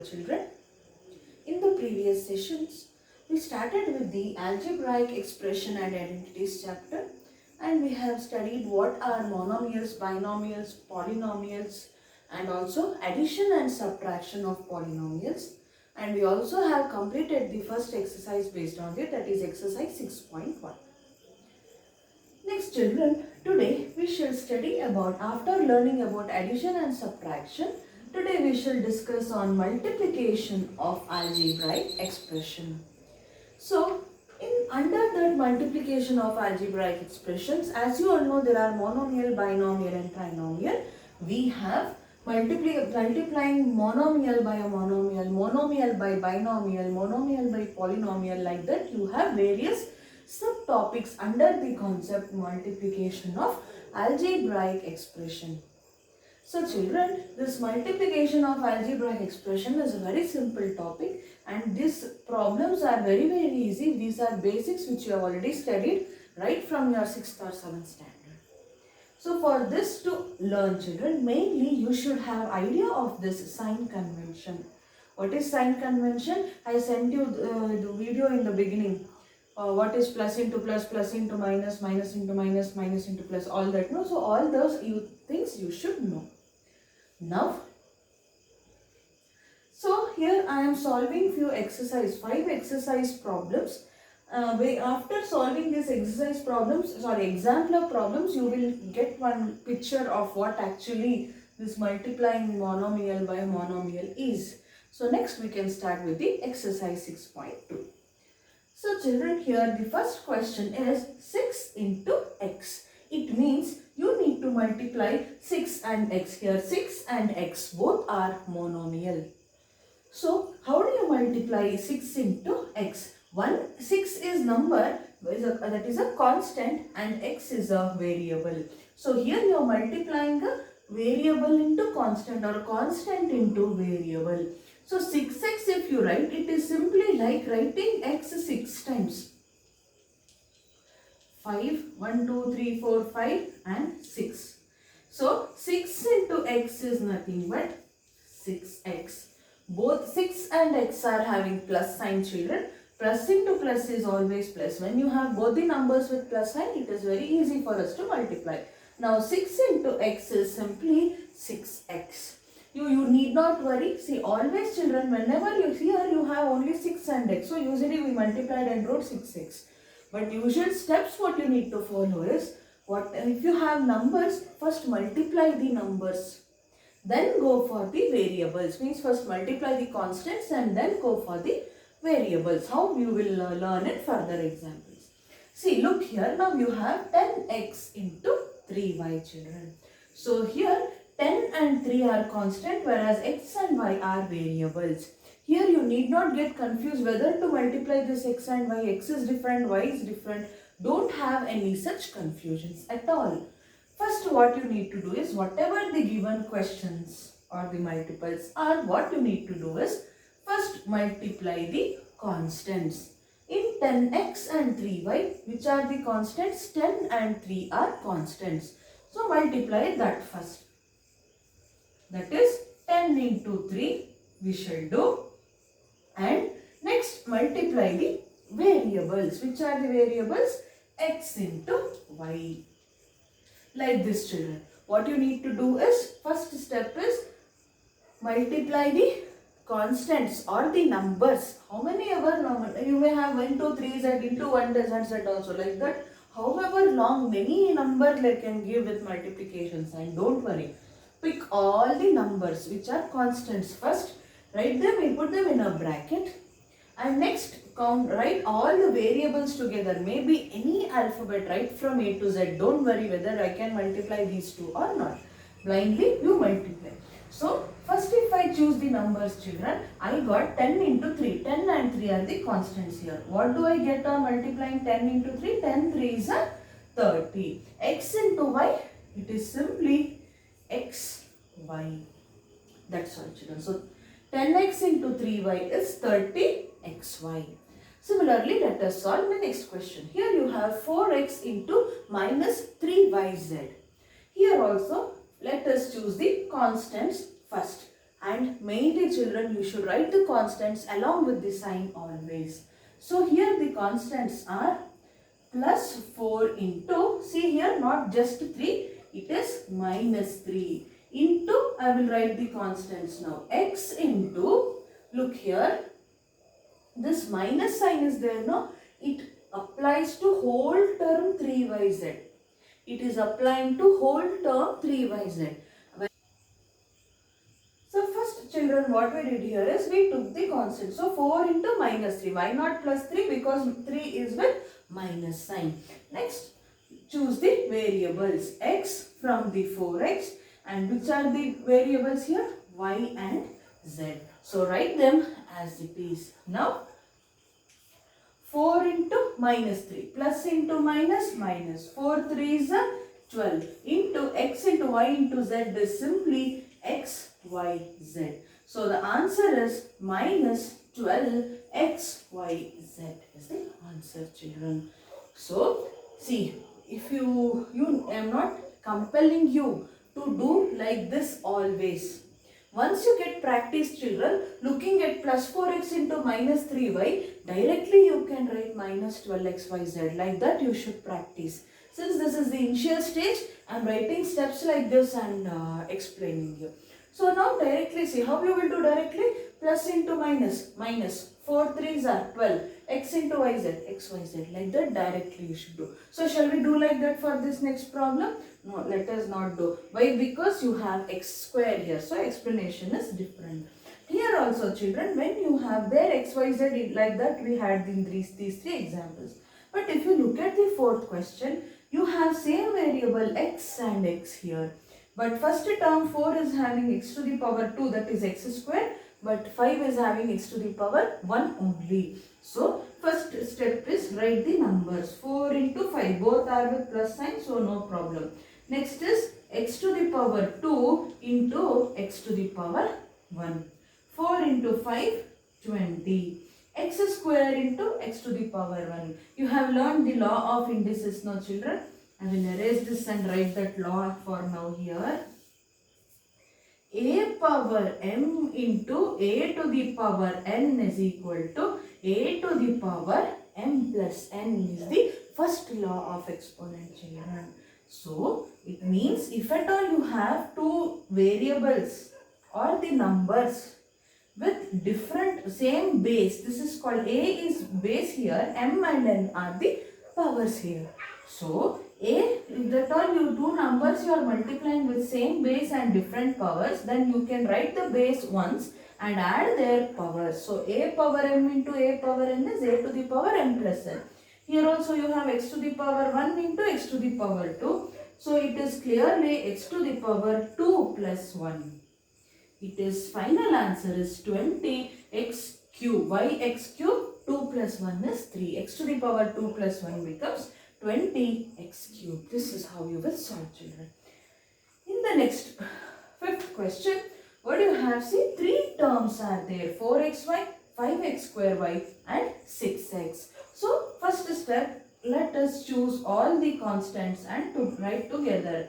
Children, in the previous sessions, we started with the algebraic expression and identities chapter, and we have studied what are monomials, binomials, polynomials, and also addition and subtraction of polynomials. And we also have completed the first exercise based on it, that is exercise 6.1. Next children, today we shall study about, after learning about addition and subtraction, today we shall discuss on multiplication of algebraic expression. So, under that multiplication of algebraic expressions, as you all know, there are monomial, binomial and trinomial. We have multiplying monomial by a monomial, monomial by binomial, monomial by polynomial, like that. You have various subtopics under the concept multiplication of algebraic expression. So children, this multiplication of algebraic expression is a very simple topic, and these problems are very easy. These are basics which you have already studied right from your 6th or 7th standard. So for this to learn children, mainly you should have idea of this sign convention. What is sign convention? I sent you the video in the beginning. What is plus into plus, plus into minus, minus into minus, minus into plus, all that. No? So all those things you should know. Now, so here I am solving few five exercise problems. After solving these example problems, you will get one picture of what actually this multiplying monomial by monomial is. So next we can start with the exercise 6.2. So children, here the first question is 6 into x. It means you need to multiply 6 and x. Here 6 and x both are monomial. So how do you multiply 6 into x? 6 is number, that is a constant, and x is a variable. So here you are multiplying a variable into constant or constant into variable. So 6x, if you write, it is simply like writing x 6 times. 5, 1, 2, 3, 4, 5 and 6. So 6 into x is nothing but 6x. Both 6 and x are having plus sign, children. Plus into plus is always plus. When you have both the numbers with plus sign, it is very easy for us to multiply. Now 6 into x is simply 6x. You need not worry. See, always children, whenever you here you have only 6 and x. So usually we multiplied and wrote 6x. But usual steps what you need to follow is, if you have numbers, first multiply the numbers. Then go for the variables. Means first multiply the constants and then go for the variables. How you will learn it further examples. See, look here. Now you have 10x into 3y, children. So here 10 and 3 are constant, whereas x and y are variables. Here you need not get confused whether to multiply this x and y. X is different, y is different. Don't have any such confusions at all. First what you need to do is, whatever the given questions or the multiples are, what you need to do is, first multiply the constants. In 10x and 3y, which are the constants? 10 and 3 are constants. So multiply that first. That is 10 into 3 we shall do. And next multiply the variables. Which are the variables? X into y. Like this, children. What you need to do is, first step is multiply the constants or the numbers. How many ever number? You may have 1, 2, 3 z into 1 doesn't z also, like that. However long, many numbers they can give with multiplication sign. Don't worry. Pick all the numbers which are constants first. Write them and put them in a bracket. And next write all the variables together. Maybe any alphabet, right from A to Z. Don't worry whether I can multiply these two or not. Blindly you multiply. So first if I choose the numbers, children, I got 10 into 3. 10 and 3 are the constants here. What do I get on multiplying 10 into 3? 10 3 is a 30. X into y, it is simply xy. That's all, children. So 10x into 3y is 30xy. Similarly, let us solve the next question. Here you have 4x into minus 3yz. Here also, let us choose the constants first. And mainly children, you should write the constants along with the sign always. So here the constants are plus 4 into, see here not just 3, it is minus 3 into, I will write the constants now, x into, look here, this minus sign is there, no, it applies to whole term 3yz. It is applying to whole term 3yz. So first children, what we did here is we took the constant. So 4 into minus 3. Why not plus 3? Because 3 is with minus sign. Next, choose the variables x from the 4x, and which are the variables here? Y and z. So write them as it is. Now 4 into minus 3 plus into minus minus 4 3 is a 12 into x into y into z is simply x y z. So the answer is minus 12 x y z is the answer, children. So see, if you I am not compelling you to do like this always. Once you get practice, children, looking at plus 4x into minus 3y, directly you can write minus 12xyz. Like that you should practice. Since this is the initial stage, I am writing steps like this and explaining you. So now directly see how you will do directly. Plus into minus, minus 4 3s are 12, x into yz, xyz. Like that directly you should do. So shall we do like that for this next problem? No, let us not do. Why? Because you have x square here. So explanation is different. Here also children, when you have their xyz like that, we had in these three examples. But if you look at the fourth question, you have same variable x and x here. But first term 4 is having x to the power 2, that is x square. But 5 is having x to the power 1 only. So first step is write the numbers. 4 into 5, both are with plus sign, so no problem. Next is x to the power 2 into x to the power 1. 4 into 5, 20. X square into x to the power 1. You have learned the law of indices now, children. I will erase this and write that law for now here. A power m into a to the power n is equal to a to the power m plus n is the first law of exponent, children. So, it means if at all you have two variables or the numbers with different same base, this is called a is base here, m and n are the powers here. So, if at all you do numbers you are multiplying with same base and different powers, then you can write the base once and add their powers. So, a power m into a power n is a to the power m plus n. Here also you have x to the power 1 into x to the power 2. So, it is clearly x to the power 2 plus 1. It is final answer is 20 x cube. Why x cube? 2 plus 1 is 3. X to the power 2 plus 1 becomes 20 x cube. This is how you will solve, children. In the next fifth question, what do you have? See, three terms are there. 4xy, 5x square y and 6x. So, first step, let us choose all the constants and to write together.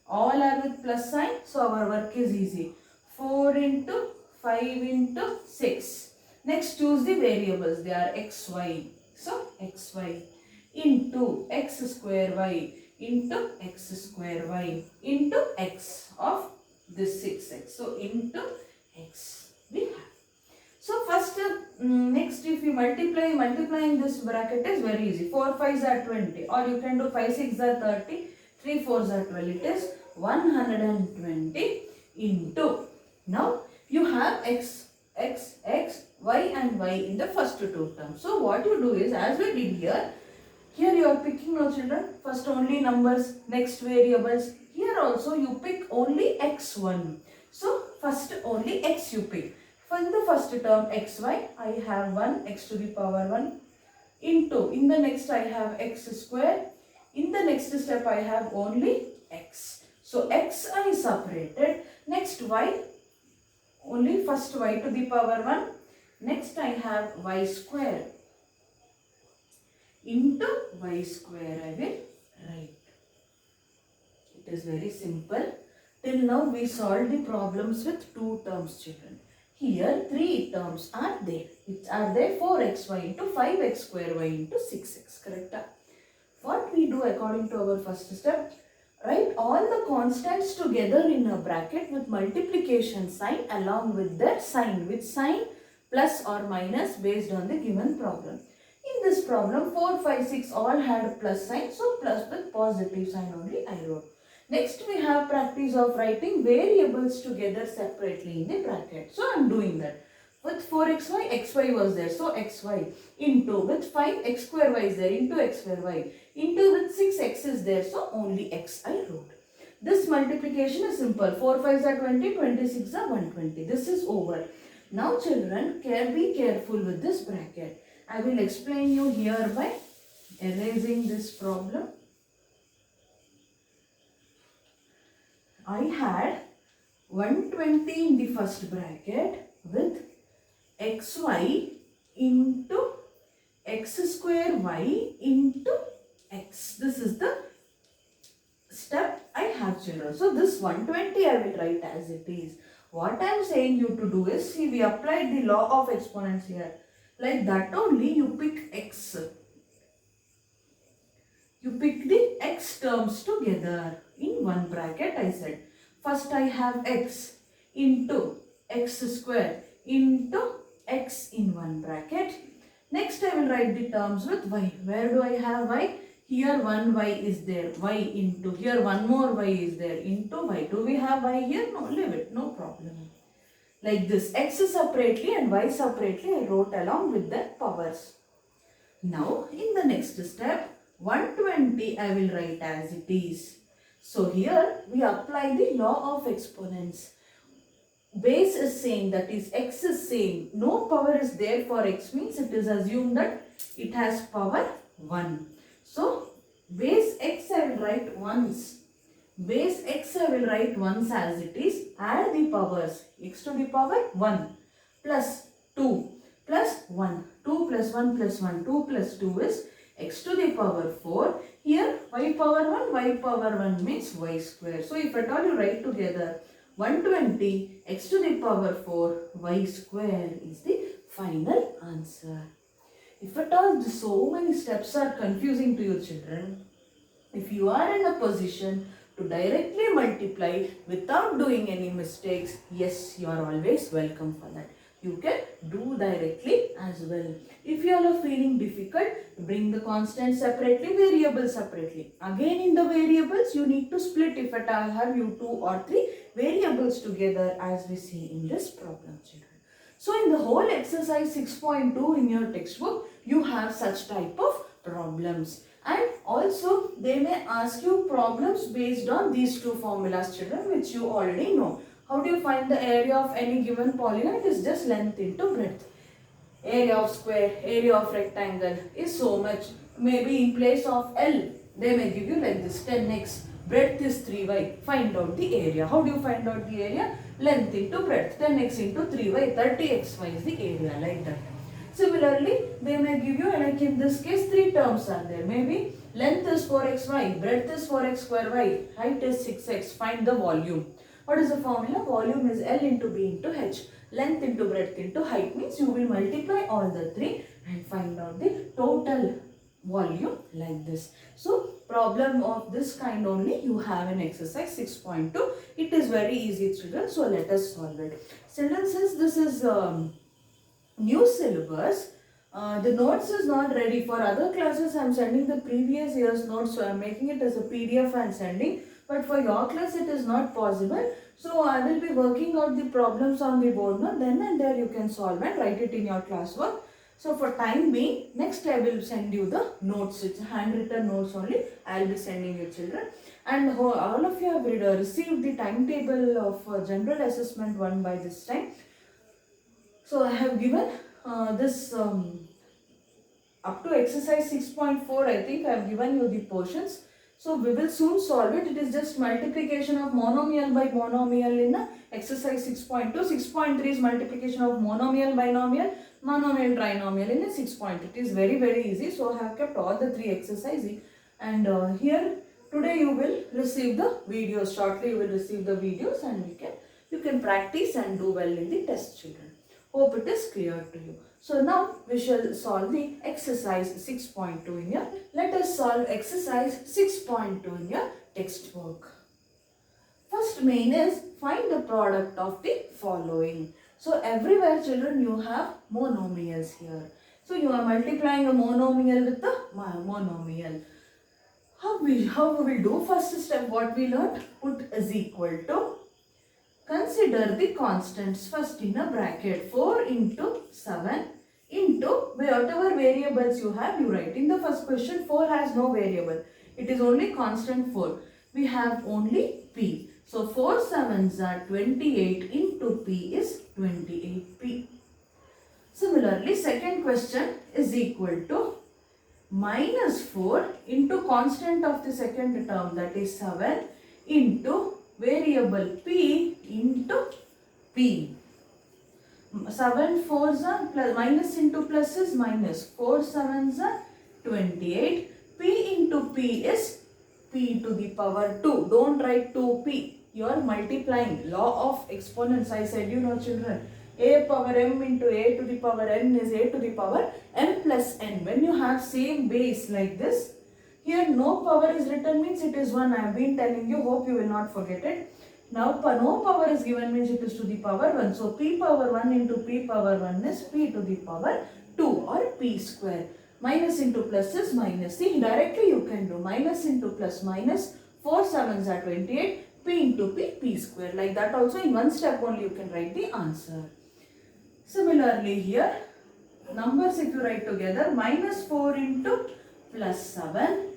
All are with plus sign, so our work is easy. 4 into 5 into 6. Next, choose the variables. They are x, y. So, x, y into x square y into x square y into x of this 6x. So, into x we have. So, first, next if you multiplying this bracket is very easy. 4 5s are 20, or you can do 5 6s are 30, 3 4s are 12. It is 120 into. Now, you have x, y and y in the first two terms. So, what you do is, as we did here you are picking no, children. First only numbers, next variables. Here also you pick only x1. So, first only x you pick. For the first term xy, I have 1 x to the power 1 into, in the next I have x square. In the next step I have only x. So, x I separated. Next y, only first y to the power 1. Next I have y square into y square I will write. It is very simple. Till now we solved the problems with 2 terms, children. Here 3 terms are there. Which are there? 4xy into 5x square y into 6x. Correct? What we do according to our first step? Write all the constants together in a bracket with multiplication sign along with their sign. Which sign? Plus or minus based on the given problem. In this problem 4, 5, 6 all had plus sign. So plus with positive sign only I wrote. Next we have practice of writing variables together separately in the bracket. So I am doing that. With 4xy, xy was there. So xy into with 5x square y is there into x square y into with 6x is there. So only x I wrote. This multiplication is simple. 4 5s are 20, 26 are 120. This is over. Now children, be careful with this bracket. I will explain you here by erasing this problem. I had 120 in the first bracket with xy into x square y into x. This is the step I have, children. So this 120 I will write as it is. What I am saying you to do is, see, we applied the law of exponents here. Like that only you pick x. You pick the x terms together in one bracket. I said first I have x into x square into x in one bracket. Next I will write the terms with y. Where do I have y? Here one y is there, y into, here one more y is there into y. Do we have y here? No, leave it, no problem. Like this, x separately and y separately I wrote along with the powers. Now in the next step, 120 I will write as it is. So here we apply the law of exponents. Base is same, that is x is same. No power is there for x means it is assumed that it has power 1. So base x I will write once. Base x I will write once as it is. Add the powers. X to the power 1 plus 2 plus 1. 2 plus 1 plus 1. 2 plus 2 is x to the power 4. Here y power 1, y power 1 means y square. So if at all you write together 120 x to the power 4 y square is the final answer. If at all so many steps are confusing to you, children, if you are in a position to directly multiply without doing any mistakes, yes, you are always welcome for that. You can do directly as well. If you are feeling difficult, bring the constants separately, variables separately. Again in the variables, you need to split if at all have you 2 or 3 variables together as we see in this problem, children. So in the whole exercise 6.2 in your textbook, you have such type of problems. And also they may ask you problems based on these 2 formulas, children, which you already know. How do you find the area of any given polygon? It is just length into breadth. Area of square, area of rectangle is so much. Maybe in place of L, they may give you like this 10x. Breadth is 3y. Find out the area. How do you find out the area? Length into breadth. 10x into 3y. 30xy is the area, like that. Similarly, they may give you, like in this case, 3 terms are there. Maybe length is 4xy, breadth is 4x square y, height is 6x. Find the volume. What is the formula? Volume is L into B into H. Length into breadth into height means you will multiply all the 3 and find out the total volume like this. So problem of this kind only you have in exercise 6.2. It is very easy, children. So let us solve it. Children, since this is new syllabus, the notes is not ready. For other classes I am sending the previous year's notes, so I am making it as a PDF and sending. But for your class it is not possible. So I will be working out the problems on the board now. Then and there you can solve and write it in your classwork. So for time being, next I will send you the notes. It's handwritten notes only. I will be sending you, children. And all of you have received the timetable of general assessment 1 by this time. So I have given this up to exercise 6.4. I think I have given you the portions. So we will soon solve it. It is just multiplication of monomial by monomial in exercise 6.2. 6.3 is multiplication of monomial, binomial, monomial, trinomial in a 6 point. It is very easy. So I have kept all the 3 exercises. And here today you will receive the videos. Shortly you will receive the videos and you can practice and do well in the test, children. Hope it is clear to you. So now we shall solve the exercise 6.2 in your. Let us solve exercise 6.2 in your textbook. First main is find the product of the following. So everywhere, children, you have monomials here. So you are multiplying a monomial with a monomial. How we will do? First step, what we learned, put is equal to, consider the constants first in a bracket. 4 into 7 into whatever variables you have, you write. In the first question, 4 has no variable. It is only constant 4. We have only p. So 4 sevens are 28 into p is 28p. Similarly, second question is equal to minus 4 into constant of the second term, that is 7, into variable p into p. 7 fours are plus, minus into plus is minus, 4 sevens are 28, p into p is p to the power 2. Don't write 2p. You are multiplying. Law of exponents. I said, you know, children, a power m into a to the power n is a to the power m plus n. When you have same base like this, here no power is written means it is 1. I have been telling you, hope you will not forget it. Now no power is given means it is to the power 1. So p power 1 into p power 1 is p to the power 2 or p square. Minus into plus is minus. See, directly you can do minus into plus minus. 4 sevens are 28. P into p square. Like that also in one step only you can write the answer. Similarly here, numbers if you write together, minus 4 into plus 7,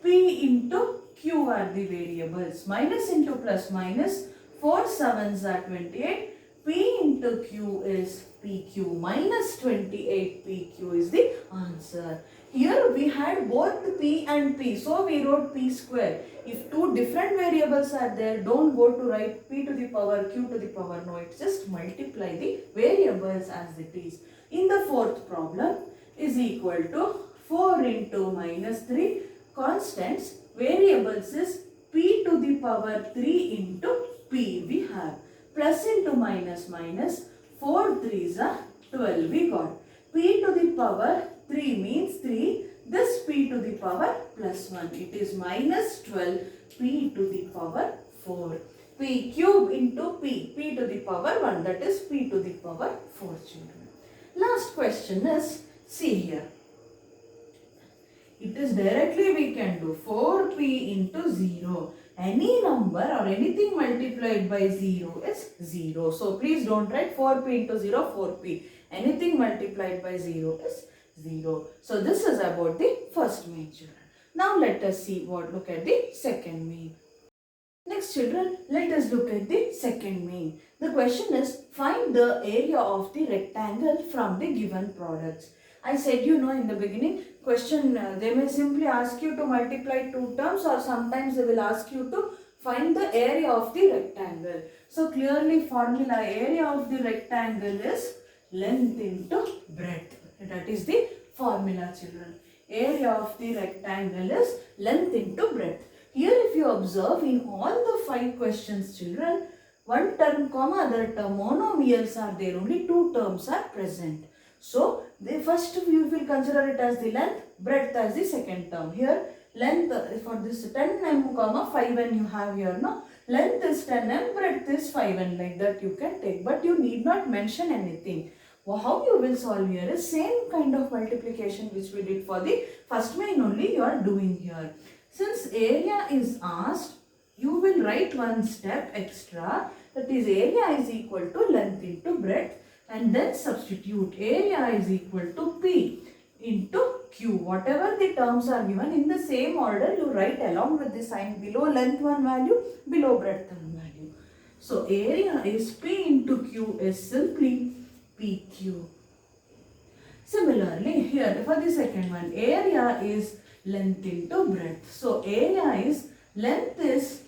p into q are the variables. Minus into plus minus, 4 sevens are 28, p into q is pq, minus 28 pq is the answer. Here we had both p and p, so we wrote p square. If two different variables are there, don't go to write p to the power q to the power. No, it's just multiply the variables as it is. In the fourth problem is equal to 4 into minus 3. Constants, variables is p to the power 3 into p we have. Plus into minus minus, 4 3s are 12 we got. P to the power 3 means 3. This p to the power plus 1. It is minus 12 p to the power 4. P cube into p to the power 1, that is p to the power 4, children. Last question is, see here. It is directly we can do 4p into 0. Any number or anything multiplied by 0 is 0. So please don't write 4p into 0, 4p. Anything multiplied by 0 is 0. So this is about the first main, children. Now let us look at the second main. Next, children, let us look at the second main. The question is, find the area of the rectangle from the given products. I said, you know, in the beginning, question, they may simply ask you to multiply two terms, or sometimes they will ask you to find the area of the rectangle. So clearly formula, area of the rectangle is length into breadth. That is the formula, children. Area of the rectangle is length into breadth. Here if you observe, in all the 5 questions, children, one term comma other term, monomials are there, only 2 terms are present. So the first you will consider it as the length, breadth as the second term. Here length for this 10m comma 5n you have here, no? Length is 10m, breadth is 5n, like that you can take, but you need not mention anything. How you will solve here is same kind of multiplication which we did for the first main only you are doing here. Since area is asked, you will write one step extra, that is area is equal to length into breadth, and then substitute area is equal to p into q. Whatever the terms are given in the same order you write along with the sign, below length one value, below breadth one value. So area is p into q is simply PQ. Similarly, here for the second one, area is length into breadth. So area is, length is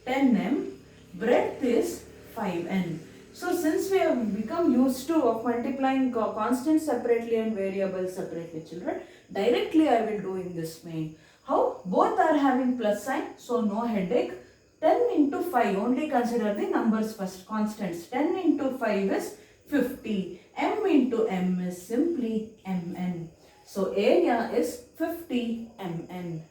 10m, breadth is 5n. So since we have become used to of multiplying constants separately and variables separately, children, directly I will do in this main. How? Both are having plus sign, so no headache. 10 into 5, only consider the numbers first, constants. 10 into 5 is 50. M into M is simply Mn. So area is 50 Mn.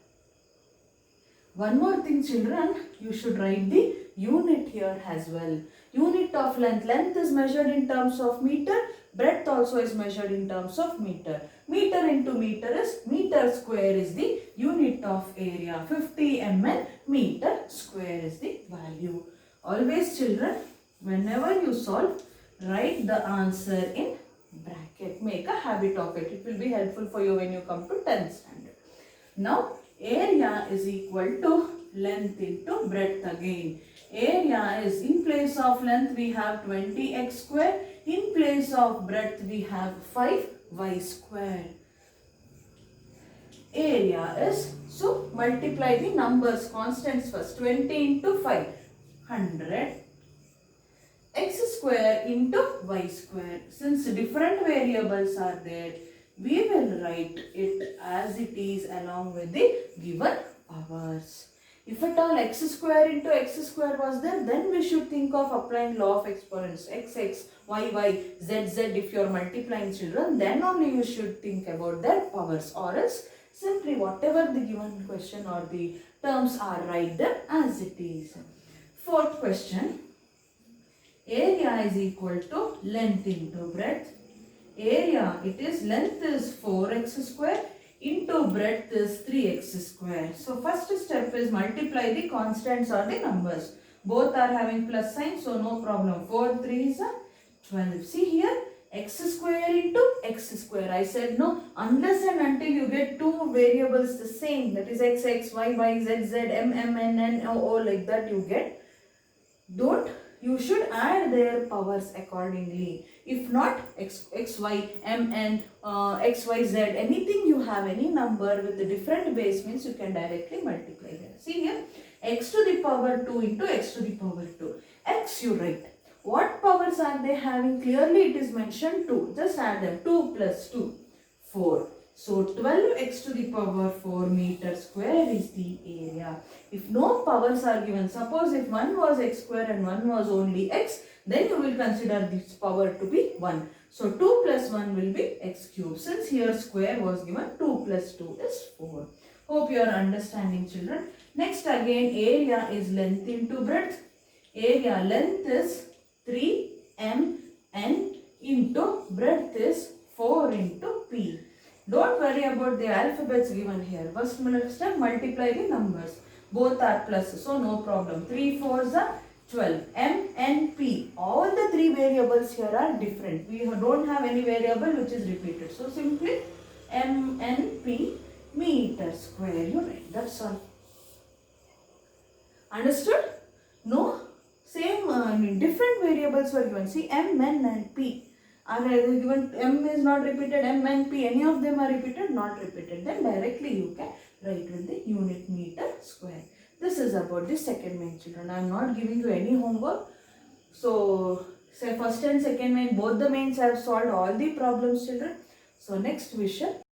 One more thing children, you should write the unit here as well. Unit of length. Length is measured in terms of meter. Breadth also is measured in terms of meter. Meter into meter is meter square is the unit of area. 50 mn meter square is the value. Always children, whenever you solve, write the answer in bracket. Make a habit of it. It will be helpful for you when you come to 10th standard. Now, area is equal to length into breadth again. Area is, in place of length we have 20x square. In place of breadth we have 5y square. Area is, so multiply the numbers, constants first. 20 into 5, 100. X square into y square. Since different variables are there, we will write it as it is along with the given powers. If at all x square into x square was there, then we should think of applying law of exponents. X, x, y, y, z, z. If you are multiplying children, then only you should think about their powers, or else simply whatever the given question or the terms are, write them as it is. Fourth question. Area is equal to length into breadth. Area, it is length is 4x square into breadth is 3x square. So first step is multiply the constants or the numbers. Both are having plus sign, so no problem. 4 3 is 12. See here, x square into x square. I said no, unless and until you get two variables the same, that is x, x, y, y, z, z, m, m, n, n, o, o, like that you get. You should add their powers accordingly. If not, x, y, m, n, x, y, z, anything you have, any number with the different base means you can directly multiply them. See here, x to the power 2 into x to the power 2. X you write. What powers are they having? Clearly it is mentioned 2. Just add them. 2 plus 2, 4. So 12x to the power 4 meter square is the area. If no powers are given, suppose if one was x square and one was only x, then you will consider this power to be 1. So 2 plus 1 will be x cube. Since here square was given, 2 plus 2 is 4. Hope you are understanding children. Next again, area is length into breadth. Area, length is 3mn into breadth is 4 into p. Don't worry about the alphabets given here. First step, multiply the numbers. Both are plus, so no problem. 3 4s are 12. M, N, P. All the three variables here are different. We don't have any variable which is repeated. So simply M, N, P meter square. You write. That's all. Understood? No? Same, different variables were given. See, M, N and P. Are given, M is not repeated, M and P, any of them are repeated, not repeated. Then directly you can write with the unit meter square. This is about the second main children. I am not giving you any homework. So, say first and second main, both the mains have solved all the problems children. So, next we shall